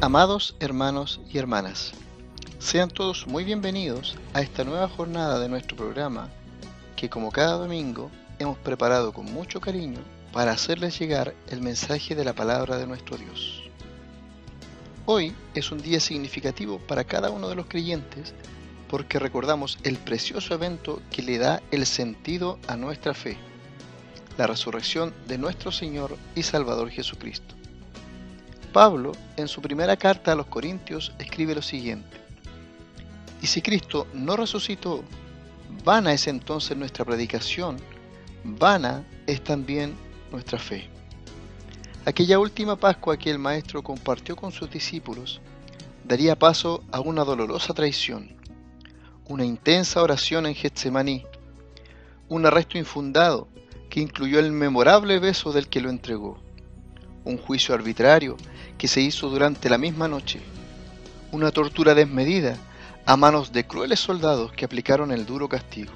Amados hermanos y hermanas, sean todos muy bienvenidos a esta nueva jornada de nuestro programa que, como cada domingo, hemos preparado con mucho cariño para hacerles llegar el mensaje de la palabra de nuestro Dios. Hoy es un día significativo para cada uno de los creyentes porque recordamos el precioso evento que le da el sentido a nuestra fe, la resurrección de nuestro Señor y Salvador Jesucristo. Pablo, en su primera carta a los Corintios, escribe lo siguiente: y si Cristo no resucitó, vana es entonces nuestra predicación, vana es también nuestra fe. Aquella última Pascua que el Maestro compartió con sus discípulos daría paso a una dolorosa traición, una intensa oración en Getsemaní, un arresto infundado que incluyó el memorable beso del que lo entregó, un juicio arbitrario que se hizo durante la misma noche, una tortura desmedida a manos de crueles soldados que aplicaron el duro castigo,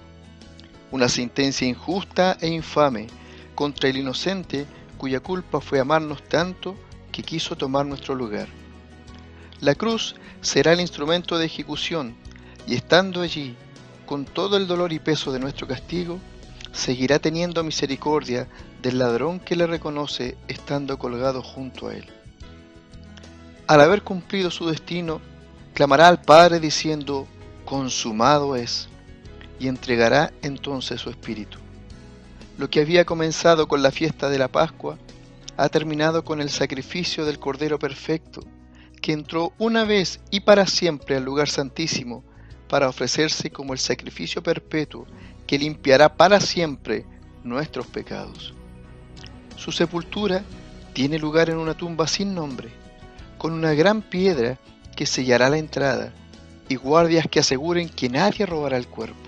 una sentencia injusta e infame contra el inocente cuya culpa fue amarnos tanto que quiso tomar nuestro lugar. La cruz será el instrumento de ejecución y estando allí, con todo el dolor y peso de nuestro castigo, seguirá teniendo misericordia del ladrón que le reconoce estando colgado junto a él. Al haber cumplido su destino, clamará al Padre diciendo: consumado es, y entregará entonces su espíritu. Lo que había comenzado con la fiesta de la Pascua ha terminado con el sacrificio del Cordero Perfecto, que entró una vez y para siempre al lugar santísimo para ofrecerse como el sacrificio perpetuo que limpiará para siempre nuestros pecados. Su sepultura tiene lugar en una tumba sin nombre, con una gran piedra que sellará la entrada y guardias que aseguren que nadie robará el cuerpo.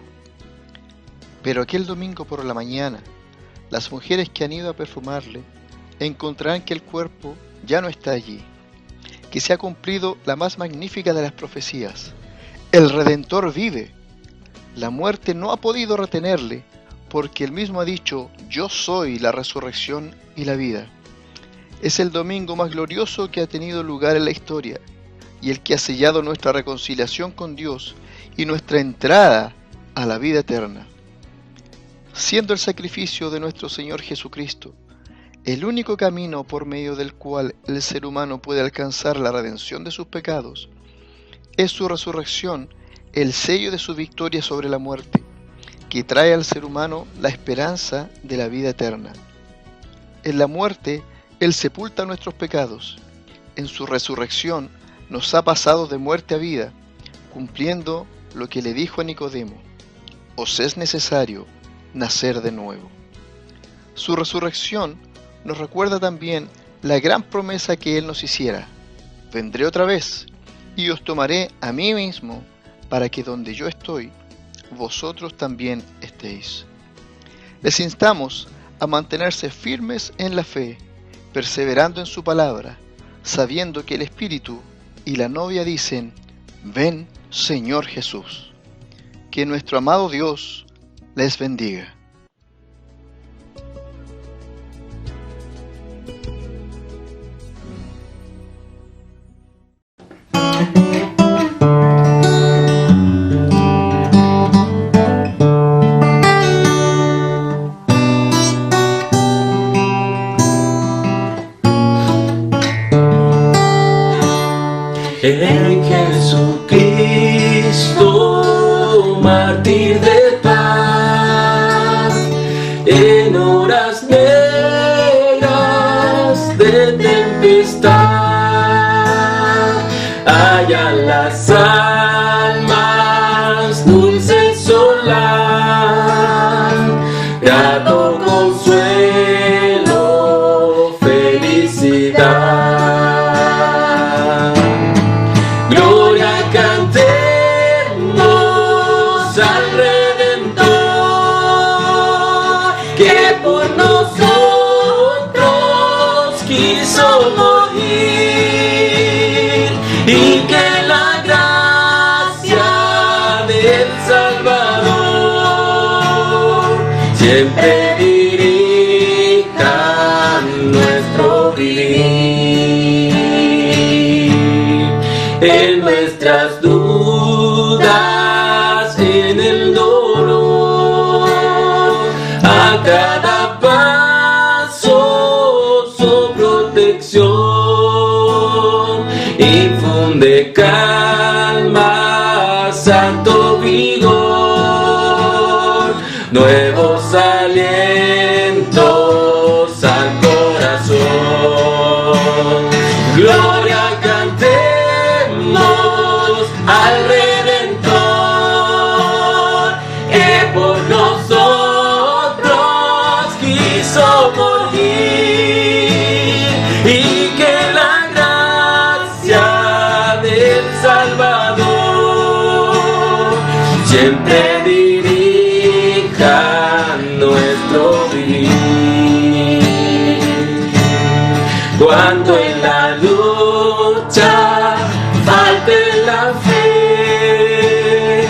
Pero aquel domingo por la mañana, las mujeres que han ido a perfumarle encontrarán que el cuerpo ya no está allí, que se ha cumplido la más magnífica de las profecías: el Redentor vive. La muerte no ha podido retenerle, porque él mismo ha dicho: yo soy la resurrección y la vida. Es el domingo más glorioso que ha tenido lugar en la historia, y el que ha sellado nuestra reconciliación con Dios y nuestra entrada a la vida eterna. Siendo el sacrificio de nuestro Señor Jesucristo el único camino por medio del cual el ser humano puede alcanzar la redención de sus pecados, es su resurrección el sello de su victoria sobre la muerte, que trae al ser humano la esperanza de la vida eterna. En la muerte, Él sepulta nuestros pecados. En su resurrección nos ha pasado de muerte a vida, cumpliendo lo que le dijo a Nicodemo: os es necesario nacer de nuevo. Su resurrección nos recuerda también la gran promesa que Él nos hiciera: vendré otra vez y os tomaré a mí mismo, para que donde yo estoy, vosotros también estéis. Les instamos a mantenerse firmes en la fe, perseverando en su palabra, sabiendo que el Espíritu y la novia dicen: ven, Señor Jesús. Que nuestro amado Dios les bendiga. En Jesucristo, mártir de paz, en horas negras de tempestad, hallan las almas dulce solar, grato consuelo, felicidad. Y que la gracia del Salvador siempre dirija nuestro vivir. las dudas, en el dolor, a cada paso su protección, infunde calma, santo vigor, nuevos alientos al corazón. Gloria cantemos al Redentor, que por nosotros quiso morir, y que la gracia del Salvador siempre dirija nuestro vivir. Cuando en la lucha falte la fe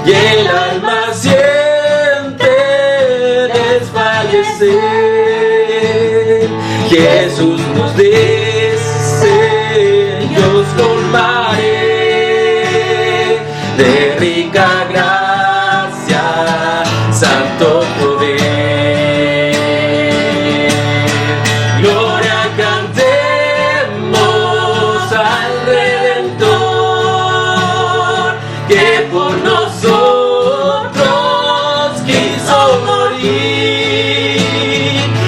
y el alma siente desfallecer, Jesús nos dice: yo os colmaré de rica gracia, santo poder. Gloria cantemos al Redentor, que por nosotros quiso morir,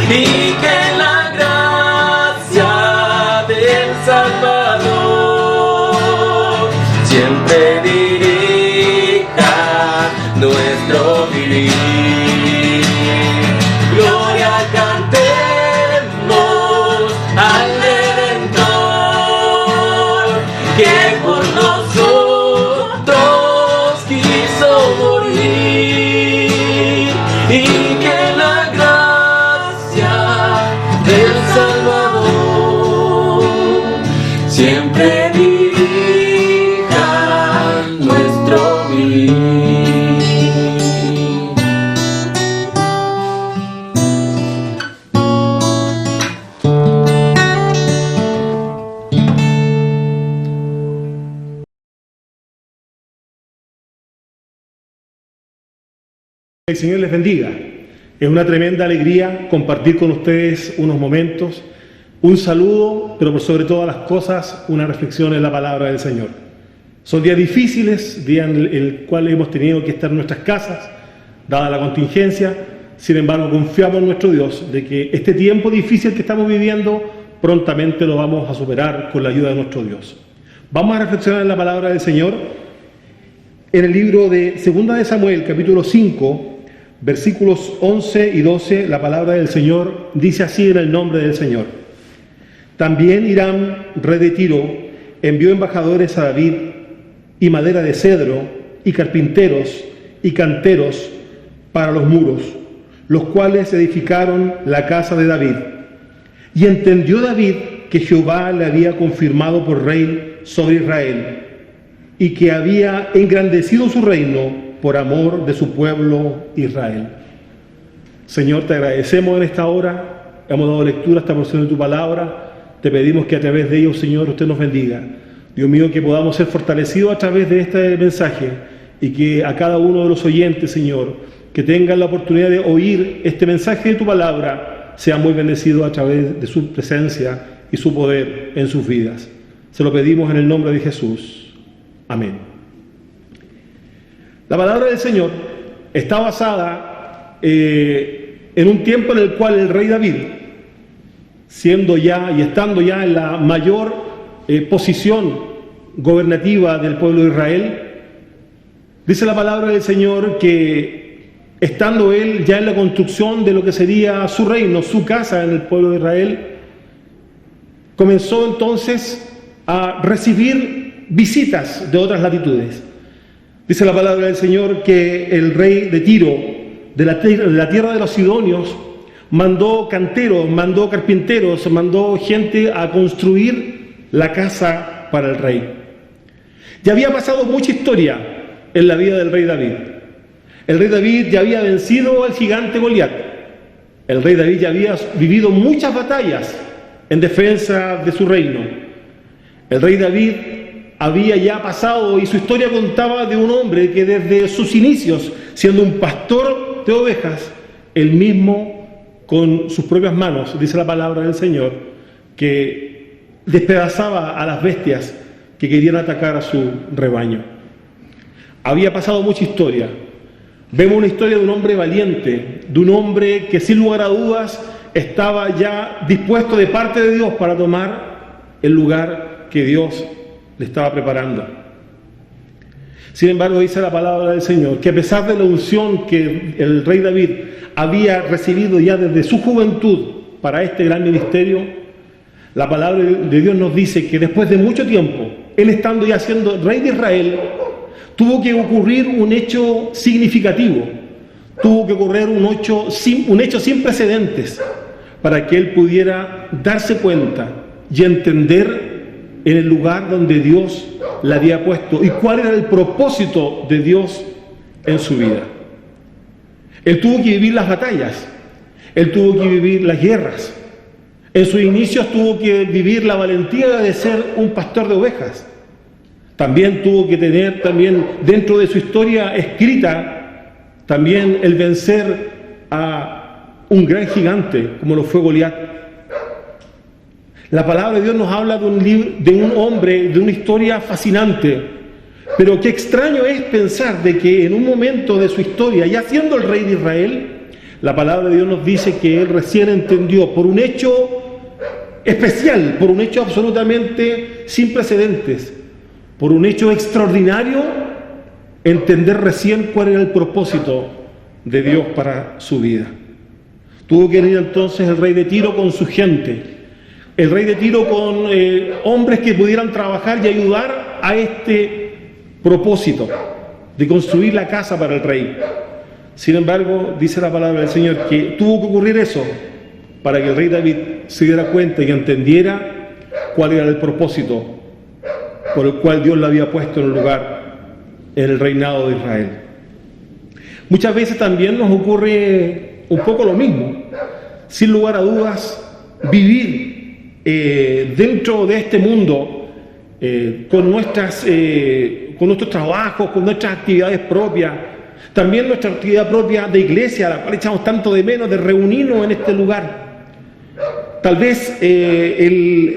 y que la gracia del Salvador siempre dirija nuestro vivir. Gloria cantemos al Redentor, que por nosotros quiso morir, y que la gracia del Salvador siempre dirija nuestro vivir. El Señor les bendiga. Es una tremenda alegría compartir con ustedes unos momentos, un saludo, pero por sobre todas las cosas, una reflexión en la palabra del Señor. Son días difíciles, días en el cual hemos tenido que estar en nuestras casas, dada la contingencia. Sin embargo, confiamos en nuestro Dios de que este tiempo difícil que estamos viviendo, prontamente lo vamos a superar con la ayuda de nuestro Dios. Vamos a reflexionar en la palabra del Señor en el libro de 2 de Samuel, capítulo 5, versículos 11 y 12, la palabra del Señor dice así en el nombre del Señor. También Hiram, rey de Tiro, envió embajadores a David, y madera de cedro, y carpinteros, y canteros para los muros, los cuales edificaron la casa de David. Y entendió David que Jehová le había confirmado por rey sobre Israel, y que había engrandecido su reino por amor de su pueblo Israel. Señor, te agradecemos en esta hora, hemos dado lectura a esta porción de tu palabra, te pedimos que a través de ellos, Señor, usted nos bendiga. Dios mío, que podamos ser fortalecidos a través de este mensaje, y que a cada uno de los oyentes, Señor, que tengan la oportunidad de oír este mensaje de tu palabra, sea muy bendecido a través de su presencia y su poder en sus vidas. Se lo pedimos en el nombre de Jesús. Amén. La palabra del Señor está basada en un tiempo en el cual el rey David, siendo ya y estando ya en la mayor posición gobernativa del pueblo de Israel, dice la palabra del Señor que estando él ya en la construcción de lo que sería su reino, su casa en el pueblo de Israel, comenzó entonces a recibir visitas de otras latitudes. Dice la palabra del Señor que el rey de Tiro, de la tierra de los sidonios, mandó canteros, mandó carpinteros, mandó gente a construir la casa para el rey. Ya había pasado mucha historia en la vida del rey David. El rey David ya había vencido al gigante Goliat. El rey David ya había vivido muchas batallas en defensa de su reino. El rey David había ya pasado y su historia contaba de un hombre que desde sus inicios, siendo un pastor de ovejas, él mismo con sus propias manos, dice la palabra del Señor, que despedazaba a las bestias que querían atacar a su rebaño. Había pasado mucha historia. Vemos una historia de un hombre valiente, de un hombre que sin lugar a dudas estaba ya dispuesto de parte de Dios para tomar el lugar que Dios le estaba preparando. Sin embargo, dice la palabra del Señor que a pesar de la unción que el rey David había recibido ya desde su juventud para este gran ministerio, la palabra de Dios nos dice que después de mucho tiempo, él estando ya siendo rey de Israel, tuvo que ocurrir un hecho significativo, tuvo que ocurrir un hecho sin precedentes para que él pudiera darse cuenta y entender en el lugar donde Dios la había puesto y cuál era el propósito de Dios en su vida. Él tuvo que vivir las batallas, él tuvo que vivir las guerras. En sus inicios tuvo que vivir la valentía de ser un pastor de ovejas. También tuvo que tener dentro de su historia escrita también el vencer a un gran gigante como lo fue Goliat. La palabra de Dios nos habla de un hombre, de una historia fascinante, pero qué extraño es pensar de que en un momento de su historia, ya siendo el rey de Israel, la palabra de Dios nos dice que él recién entendió por un hecho especial, por un hecho absolutamente sin precedentes, por un hecho extraordinario, entender recién cuál era el propósito de Dios para su vida. Tuvo que venir entonces el rey de Tiro con su gente, el rey de Tiro con hombres que pudieran trabajar y ayudar a este propósito de construir la casa para el rey. Sin embargo, dice la palabra del Señor que tuvo que ocurrir eso para que el rey David se diera cuenta y entendiera cuál era el propósito por el cual Dios lo había puesto en un lugar en el reinado de Israel. Muchas veces también nos ocurre un poco lo mismo. Sin lugar a dudas, vivir dentro de este mundo con nuestros trabajos, con nuestras actividades propias, también nuestra actividad propia de iglesia, a la cual echamos tanto de menos, de reunirnos en este lugar. Tal vez el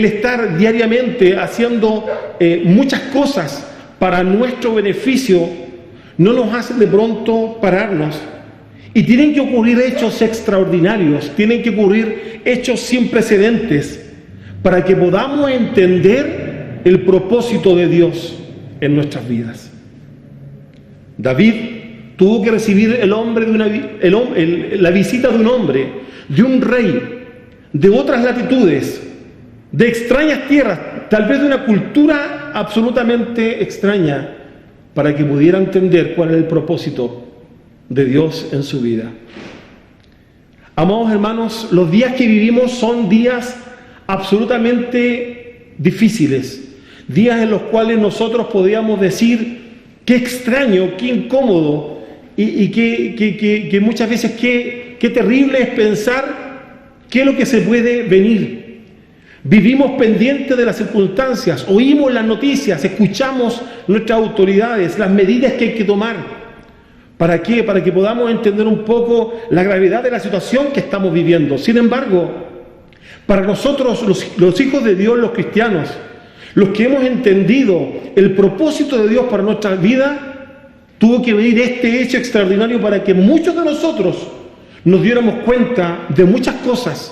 estar diariamente haciendo muchas cosas para nuestro beneficio no nos hace de pronto pararnos. Y tienen que ocurrir hechos extraordinarios, tienen que ocurrir hechos sin precedentes para que podamos entender el propósito de Dios en nuestras vidas. David tuvo que recibir la visita de un hombre, de un rey, de otras latitudes, de extrañas tierras, tal vez de una cultura absolutamente extraña, para que pudiera entender cuál era el propósito de Dios en su vida. Amados hermanos, los días que vivimos son días absolutamente difíciles, días en los cuales nosotros podríamos decir qué extraño, qué incómodo y que muchas veces qué terrible es pensar qué es lo que se puede venir. Vivimos pendientes de las circunstancias, oímos las noticias, escuchamos nuestras autoridades, las medidas que hay que tomar. ¿Para qué? Para que podamos entender un poco la gravedad de la situación que estamos viviendo. Sin embargo, para nosotros, los hijos de Dios, los cristianos, los que hemos entendido el propósito de Dios para nuestra vida, tuvo que venir este hecho extraordinario para que muchos de nosotros nos diéramos cuenta de muchas cosas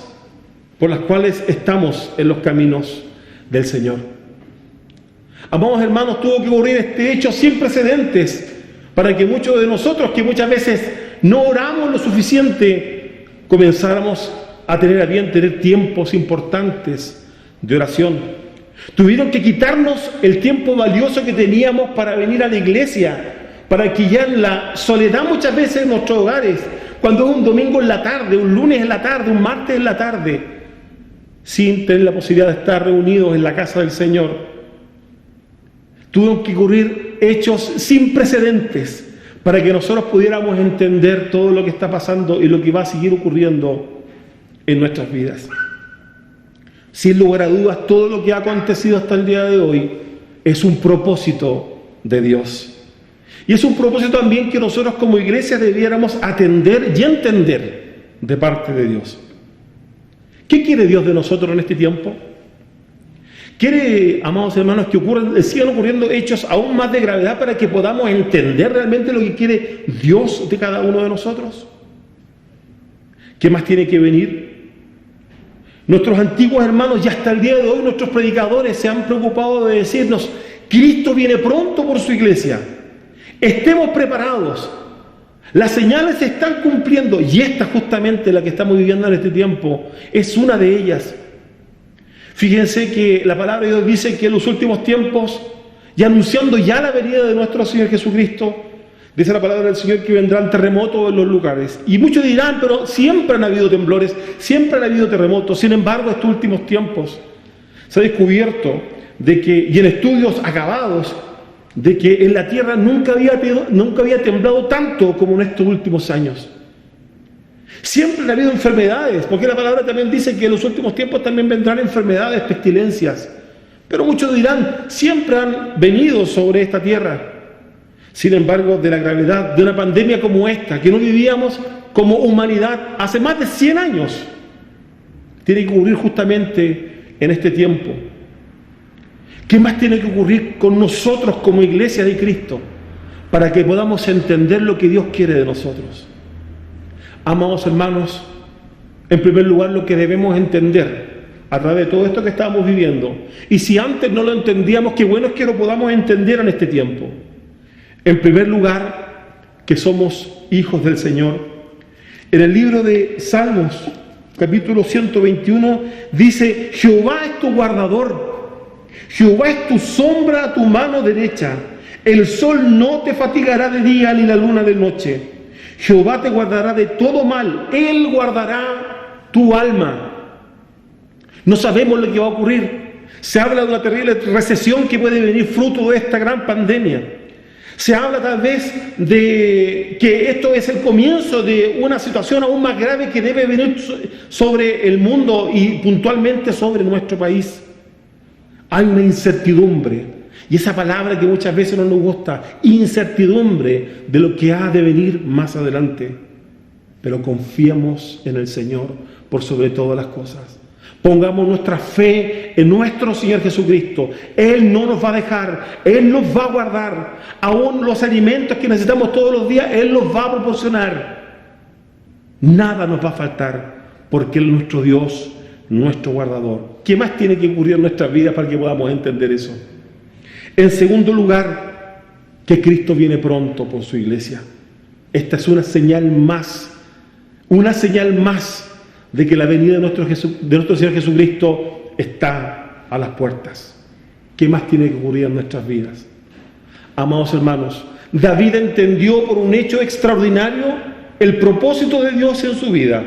por las cuales estamos en los caminos del Señor. Amados hermanos, tuvo que ocurrir este hecho sin precedentes para que muchos de nosotros, que muchas veces no oramos lo suficiente, comenzáramos a tener a bien tener tiempos importantes de oración. Tuvieron que quitarnos el tiempo valioso que teníamos para venir a la iglesia, para que ya en la soledad muchas veces en nuestros hogares, cuando es un domingo en la tarde, un lunes en la tarde, un martes en la tarde, sin tener la posibilidad de estar reunidos en la casa del Señor, tuvieron que ocurrir hechos sin precedentes para que nosotros pudiéramos entender todo lo que está pasando y lo que va a seguir ocurriendo en nuestras vidas. Sin lugar a dudas, todo lo que ha acontecido hasta el día de hoy es un propósito de Dios. Y es un propósito también que nosotros como iglesia debiéramos atender y entender de parte de Dios. ¿Qué quiere Dios de nosotros en este tiempo? Quiere, amados hermanos, que sigan ocurriendo hechos aún más de gravedad para que podamos entender realmente lo que quiere Dios de cada uno de nosotros. ¿Qué más tiene que venir? Nuestros antiguos hermanos y hasta el día de hoy nuestros predicadores se han preocupado de decirnos: Cristo viene pronto por su iglesia. Estemos preparados. Las señales se están cumpliendo y esta justamente la que estamos viviendo en este tiempo es una de ellas. Fíjense que la palabra de Dios dice que en los últimos tiempos, y anunciando ya la venida de nuestro Señor Jesucristo, dice la palabra del Señor que vendrán terremotos en los lugares. Y muchos dirán, pero siempre han habido temblores, siempre han habido terremotos. Sin embargo, estos últimos tiempos se ha descubierto de que, y en estudios acabados, de que en la tierra nunca había temblado tanto como en estos últimos años. Siempre han habido enfermedades, porque la palabra también dice que en los últimos tiempos también vendrán enfermedades, pestilencias. Pero muchos dirán, siempre han venido sobre esta tierra. Sin embargo, de la gravedad de una pandemia como esta, que no vivíamos como humanidad hace más de 100 años, tiene que ocurrir justamente en este tiempo. ¿Qué más tiene que ocurrir con nosotros como iglesia de Cristo para que podamos entender lo que Dios quiere de nosotros? Amados hermanos, en primer lugar lo que debemos entender a través de todo esto que estamos viviendo, y si antes no lo entendíamos, qué bueno es que lo podamos entender en este tiempo. En primer lugar, que somos hijos del Señor. En el libro de Salmos, capítulo 121, dice: Jehová es tu guardador, Jehová es tu sombra a tu mano derecha, el sol no te fatigará de día ni la luna de noche. Jehová te guardará de todo mal, Él guardará tu alma. No sabemos lo que va a ocurrir. Se habla de una terrible recesión que puede venir fruto de esta gran pandemia. Se habla tal vez de que esto es el comienzo de una situación aún más grave que debe venir sobre el mundo y puntualmente sobre nuestro país. Hay una incertidumbre. Y esa palabra que muchas veces no nos gusta, incertidumbre de lo que ha de venir más adelante. Pero confiemos en el Señor por sobre todas las cosas. Pongamos nuestra fe en nuestro Señor Jesucristo. Él no nos va a dejar, Él nos va a guardar. Aún los alimentos que necesitamos todos los días, Él los va a proporcionar. Nada nos va a faltar, porque Él es nuestro Dios, nuestro guardador. ¿Qué más tiene que ocurrir en nuestras vidas para que podamos entender eso? En segundo lugar, que Cristo viene pronto por su iglesia. Esta es una señal más de que la venida de nuestro Señor Jesucristo está a las puertas. ¿Qué más tiene que ocurrir en nuestras vidas? Amados hermanos, David entendió por un hecho extraordinario el propósito de Dios en su vida.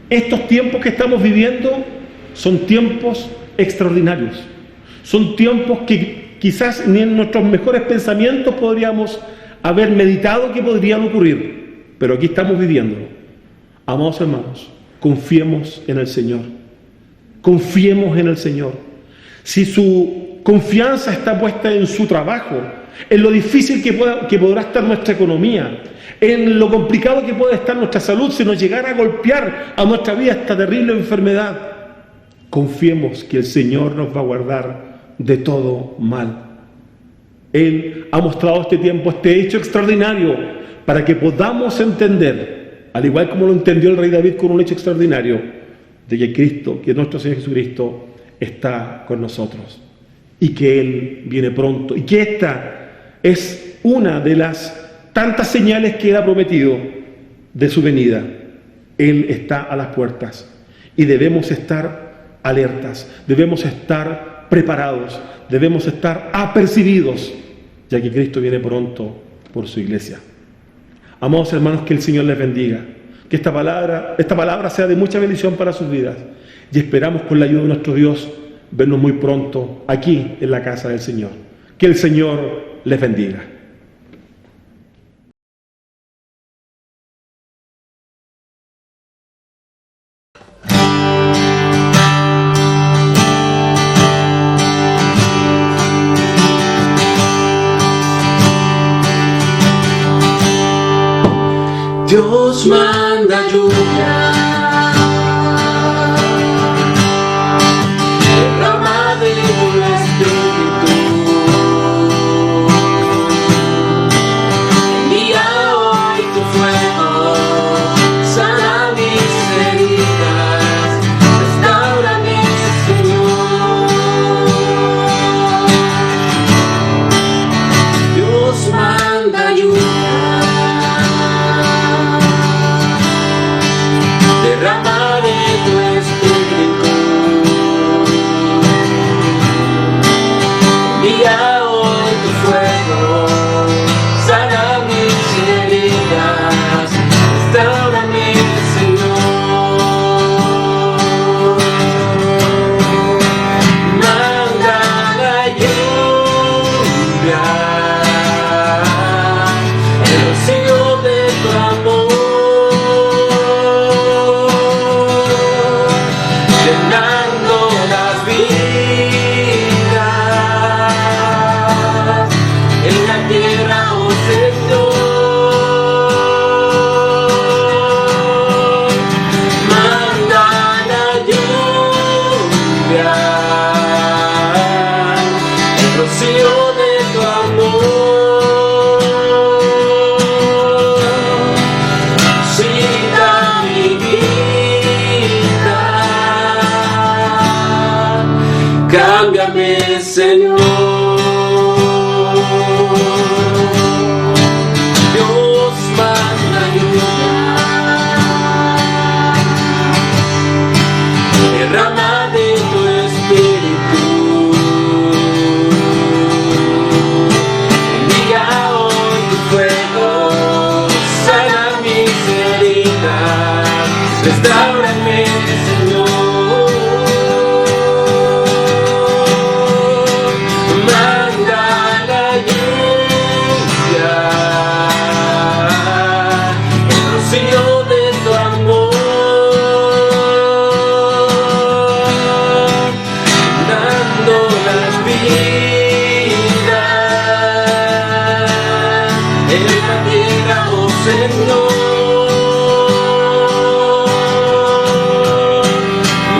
Estos tiempos que estamos viviendo son tiempos extraordinarios. Son tiempos que quizás ni en nuestros mejores pensamientos podríamos haber meditado que podrían ocurrir. Pero aquí estamos viviéndolo. Amados hermanos, confiemos en el Señor. Confiemos en el Señor. Si su confianza está puesta en su trabajo, en lo difícil que podrá estar nuestra economía, en lo complicado que puede estar nuestra salud, si nos llegara a golpear a nuestra vida esta terrible enfermedad, confiemos que el Señor nos va a guardar de todo mal. Él ha mostrado este tiempo, este hecho extraordinario, para que podamos entender, al igual como lo entendió el rey David con un hecho extraordinario, de que Cristo, que nuestro Señor Jesucristo está con nosotros y que Él viene pronto, y que esta es una de las tantas señales que Él ha prometido de su venida. Él está a las puertas y debemos estar alertas, debemos estar preparados, debemos estar apercibidos, ya que Cristo viene pronto por su iglesia. Amados hermanos, que el Señor les bendiga, que esta palabra sea de mucha bendición para sus vidas, y esperamos con la ayuda de nuestro Dios vernos muy pronto aquí en la casa del Señor. Que el Señor les bendiga. Dios manda lluvia, derrama de tu espíritu, envía hoy tu fuego, sana mis heridas, restaurame, Señor. Dios manda lluvia, derrama de tu espíritu, envía hoy tu fuego, sana mis heridas, restaurame, Señor. Manda la lluvia, el rocío de tu amor, llenando las vidas en la tierra, oh Señor. Manda la lluvia, el rocío de tu amor, visita mi vida, cámbiame, Señor. Dios manda lluvia, derrama de tu espíritu, envía hoy tu fuego, sana mis heridas, restaurame, Señor. Manda la lluvia, el rocío de tu amor, dando las vidas en la tierra, oh Señor.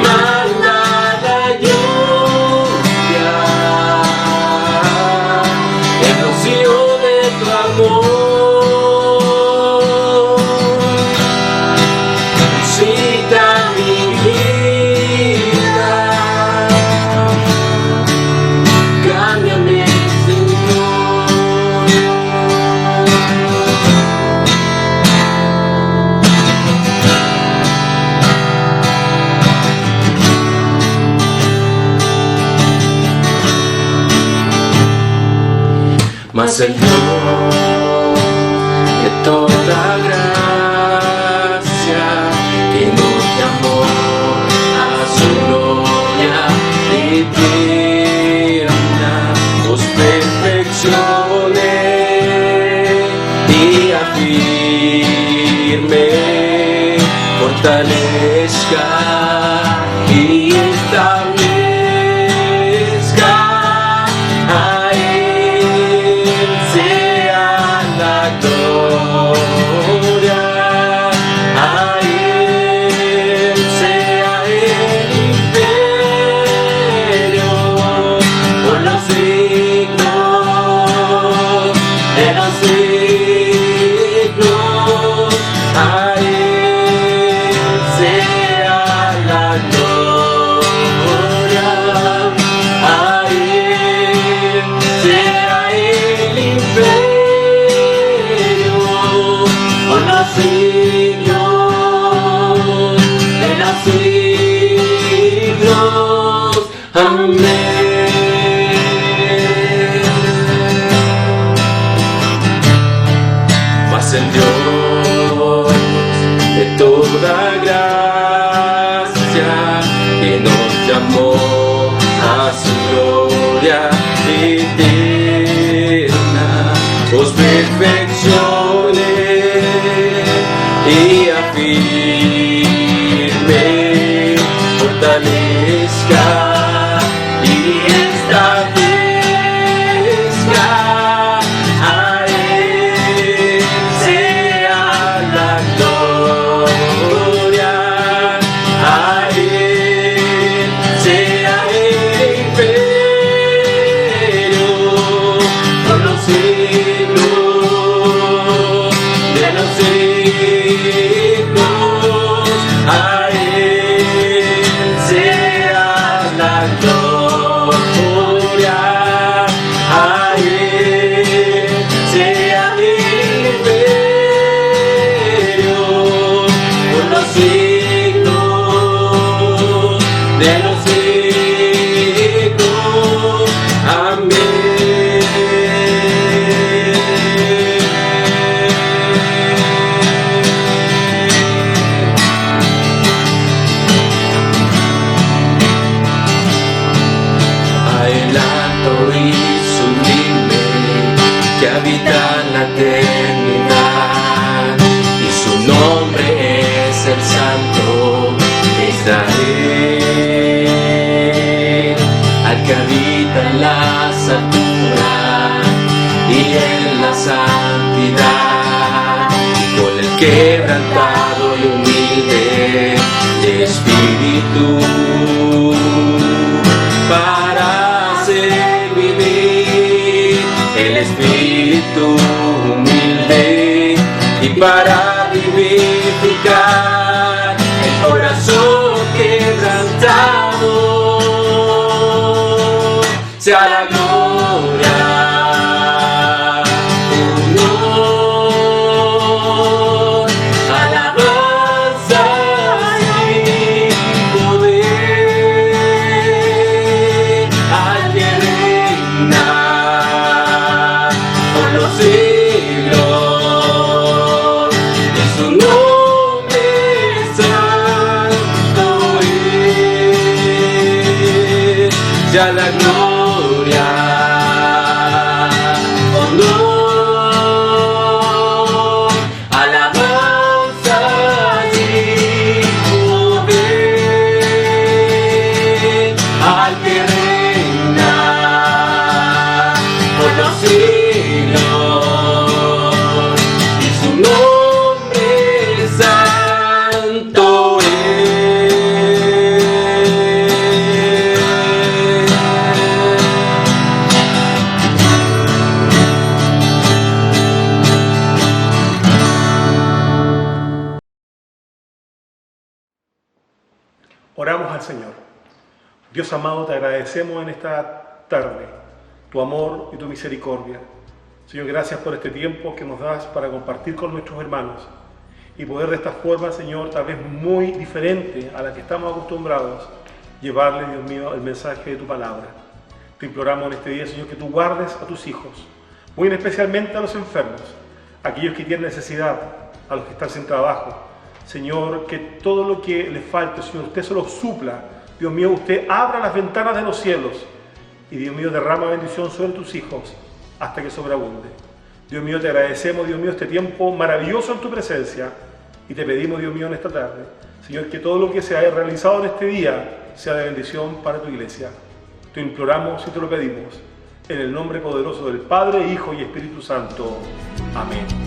Manda la lluvia, el rocío de tu amor, visita mi vida, cámbiame, Señor. Mas el Dios de toda gracia, que nos llamó a su gloria eterna, os perfeccione y afirme, fortalezca y establezca. A Él sea la gloria, a Él sea el imperio por los siglos de los siglos. A Él sea la gloria, a Él sea el imperio por los siglos de los siglos. Amén. Mas el Dios de toda gracia, que nos llamó a su gloria eterna, os perfeccione y afirme, fortalezca y establezca. A Él sea la de los hijos. Amén. A el alto y sublime que habita en la eternidad, y su nombre es el Santo de Israel, al que habita en las alturas y en la santidad, con el quebrantado y humilde de espíritu, para hacer vivir el espíritu humilde y para vivificar el corazón quebrantado. Sea la gloria, honor, alabanza y poder al que reina por los siglos. Y su nombre santo es. Ya la gloria, honor, alabanza y poder al que reina por los siglos, y su nombre santo es. Oramos al Señor. Dios amado, te agradecemos en esta tarde tu amor y tu misericordia. Señor, gracias por este tiempo que nos das para compartir con nuestros hermanos y poder de esta forma, Señor, tal vez muy diferente a la que estamos acostumbrados, llevarle, Dios mío, el mensaje de tu palabra. Te imploramos en este día, Señor, que tú guardes a tus hijos, muy especialmente a los enfermos, a aquellos que tienen necesidad, a los que están sin trabajo. Señor, que todo lo que les falte, Señor, usted se lo supla. Dios mío, usted abra las ventanas de los cielos y, Dios mío, derrama bendición sobre tus hijos hasta que sobreabunde. Dios mío, te agradecemos, Dios mío, este tiempo maravilloso en tu presencia, y te pedimos, Dios mío, en esta tarde, Señor, que todo lo que se haya realizado en este día sea de bendición para tu iglesia. Te imploramos y te lo pedimos en el nombre poderoso del Padre, Hijo y Espíritu Santo. Amén.